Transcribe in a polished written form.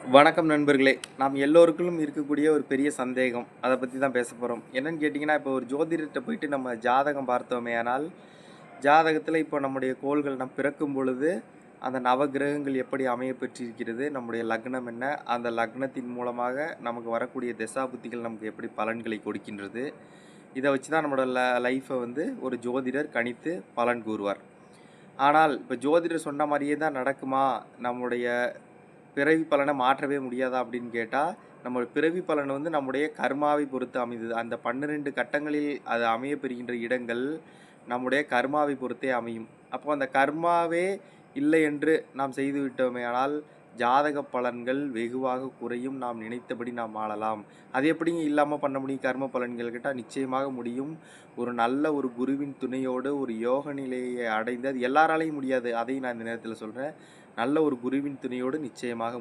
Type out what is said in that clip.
வணக்கம் நண்பர்களே. நாம் எல்லோருக்குள்ளும் இருக்கக்கூடிய ஒரு பெரிய சந்தேகம். அத பத்தி தான் பேச போறோம். என்னன்னு கேட்டீங்கன்னா, இப்போ ஒரு ஜோதிடர்ட்ட போயிட்டு நம்ம ஜாதகம் பார்த்தோமேயானால், ஜாதகத்தில இப்போ நம்முடைய கோள்கள் நாம் பிறக்கும் பொழுது, அந்த நவகிரகங்கள் எப்படி அமையப் பெற்றிருக்கிறது, நம்முடைய லக்னம் என்ன, அந்த லக்னத்தின் மூலமாக நமக்கு வரக்கூடிய திசாபுத்திகள் நமக்கு எப்படி பலன்களை கொடுக்கின்றது. இத வச்சு தான் நம்மளோட லைஃப்ப வந்து ஒரு ஜோதிடர் கணித்து பலன் கூறுவார். ஆனால், இப்ப ஜோதிடர் சொன்ன மாரியே தான் நடக்குமா? நம்முடைய பிறவி பலன மாற்றவே முடியாதா அப்படின்னு கேட்டா, நம்ம பிறவி பலன் வந்து நம்முடைய கர்மாவை பொறுத்து அமைந்தது. அந்த 12 கட்டங்களில் அது அமையப்பெறுகின்ற இடங்கள், நம்முடைய கர்மாவை பொறுத்தே அமையும். அப்போ அந்த கர்மாவே இல்லை என்று நாம் செய்துவிட்டோமேயானால், ஜாதக பலன்கள் வெகுவாக குறையும். நாம் நினைத்தபடி நாம் வாழலாம். அது எப்படிங்க இல்லாம பண்ண முடியும் கர்ம பலன்கள் கேட்டா, நிச்சயமாக முடியும். ஒரு நல்ல ஒரு குருவின் துணையோடு ஒரு யோக நிலையை அடைந்து அது எல்லாராலயும் முடியாது. அதையும் நான் இந்த நேரத்தில சொல்றேன். நல்ல ஒரு குருவின் துணையோடு நிச்சயமாக